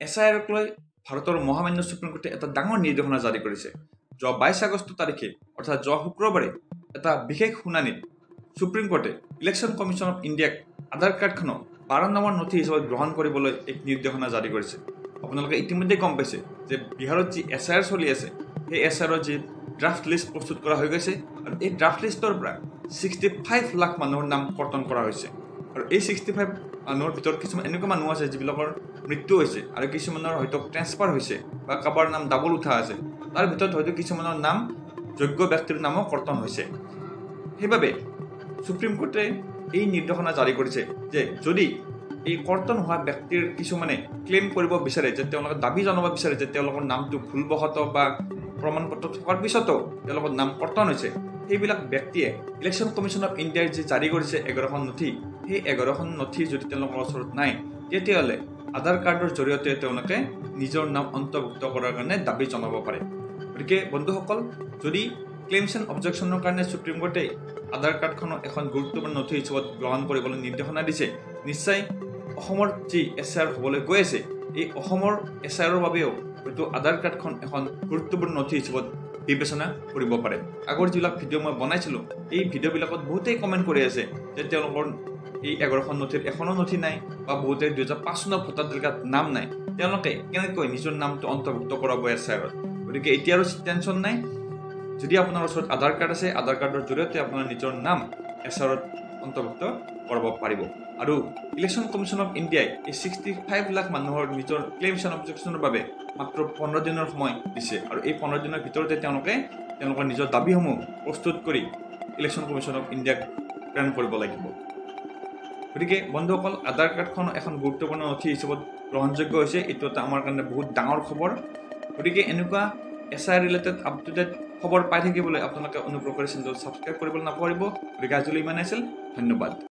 SIRক লৈ ভাৰতৰ মহামান্য সুপ্ৰিম কোৰ্টে এটা ডাঙৰ নিৰ্দেশনা জাৰি কৰিছে। যোৱা 22 আগষ্ট তাৰিখে অৰ্থাৎ যোৱা শুক্ৰবাৰে এটা বিশেষ শুনানিত সুপ্ৰিম কোৰ্টে ইলেকশ্যন কমিশ্যন অফ ইণ্ডিয়াক আধাৰ কাৰ্ডখনক 12 নম্বৰ নথি হিচাপে গ্ৰহণ কৰিবলৈ এক নিৰ্দেশনা জাৰি কৰিছে। আপোনালোকে ইতিমধ্যে গম পাইছে যে বিহাৰত যি SIR চলি আছে সেই SIRৰ যি ড্ৰাফট লিষ্ট প্ৰস্তুত কৰা হৈ গৈছে আৰু এই ড্ৰাফট লিষ্টৰ পৰা 65 লাখ মানুহৰ নাম কৰ্তন কৰা হৈছে আৰু এই 65 মানুহৰ ভিতৰত কিছুমান এনেকুৱা মানুহ আছে যিবিলাকৰ মৃত্যু হৈছে আৰু কিছুমানৰ হয়তো ট্ৰেন্সফাৰ হৈছে বা কাৰোবাৰ নাম ডাবল উঠা আছে, তাৰ ভিতৰত হয়তো কিছুমানৰ নাম যোগ্য ব্যক্তিৰ নামো কৰ্তন হৈছে। সেইবাবে সুপ্ৰিম কোৰ্টে এই নিৰ্দেশনা জাৰি কৰিছে যে যদি এই কৰ্তন হোৱা ব্যক্তিৰ কিছুমানে ক্লেইম কৰিব বিচাৰে যে তেওঁলোকে দাবী জনাব বিচাৰে যে তেওঁলোকৰ নামটো ভুলবশতঃ বা প্ৰমাণপত্ৰ থকাৰ পিছতো তেওঁলোকৰ নাম কৰ্তন হৈছে, সেইবিলাক ব্যক্তিয়ে ইলেকশ্যন কমিশ্যন অফ ইণ্ডিয়াৰ যি জাৰি কৰিছে 11খন নথি, সেই 11খন নথি যদি তেওঁলোকৰ ওচৰত নাই তেতিয়াহ'লে আধাৰ কাৰ্ডৰ জৰিয়তে তেওঁলোকে নিজৰ নাম অন্তৰ্ভুক্ত কৰাৰ কাৰণে দাবী জনাব পাৰে। গতিকে বন্ধুসকল, যদি ক্লেইমছ এণ্ড অবজেকশ্যনৰ কাৰণে সুপ্ৰিম কোৰ্টে আধাৰ কাৰ্ডখনক এখন গুৰুত্বপূৰ্ণ নথি হিচাপত গ্ৰহণ কৰিবলৈ নিৰ্দেশনা দিছে, নিশ্চয় অসমৰ যি SIR হ'বলৈ গৈ আছে এই অসমৰ SIRৰ বাবেও হয়তো আধাৰ কাৰ্ডখন এখন গুৰুত্বপূৰ্ণ নথি হিচাপত বিবেচনা কৰিব পাৰে। আগৰ যিবিলাক ভিডিঅ' মই বনাইছিলোঁ এই ভিডিঅ'বিলাকত বহুতেই কমেণ্ট কৰি আছে যে তেওঁলোকৰ এই 11খন নথিৰ এখনো নথি নাই বা বহুতে 2005 চনৰ ভোটাৰ তালিকাত নাম নাই, তেওঁলোকে কেনেকৈ নিজৰ নামটো অন্তৰ্ভুক্ত কৰাব SIRত। গতিকে এতিয়া আৰু টেনশ্যন নাই, যদি আপোনাৰ ওচৰত আধাৰ কাৰ্ড আছে আধাৰ কাৰ্ডৰ জৰিয়তে আপোনাৰ নিজৰ নাম SIRত অন্তৰ্ভুক্ত কৰাব পাৰিব। আৰু ইলেকশ্যন কমিশ্যন অফ ইণ্ডিয়াই এই 65 লাখ মানুহৰ নিজৰ ক্লেইমছ এণ্ড অবজেকশ্যনৰ বাবে মাত্ৰ 15 দিনৰ সময় দিছে আৰু এই 15 দিনৰ ভিতৰতে তেওঁলোকে তেওঁলোকৰ নিজৰ দাবীসমূহ প্ৰস্তুত কৰি ইলেকশ্যন কমিশ্যন অফ ইণ্ডিয়াক প্ৰেৰণ কৰিব লাগিব। গতিকে বন্ধুসকল, আধাৰ কাৰ্ডখন এখন গুৰুত্বপূৰ্ণ নথি হিচাপত গ্ৰহণযোগ্য হৈছে, এইটো এটা আমাৰ কাৰণে বহুত ডাঙৰ খবৰ। গতিকে এনেকুৱা SIR related up to date খবৰ পাই থাকিবলৈ আপোনালোকে অনুগ্ৰহ কৰি চেনেলটো ছাবস্ক্ৰাইব কৰিবলৈ নাপাহৰিব। গতিকে আজিলৈ ইমানেই আছিল, ধন্যবাদ।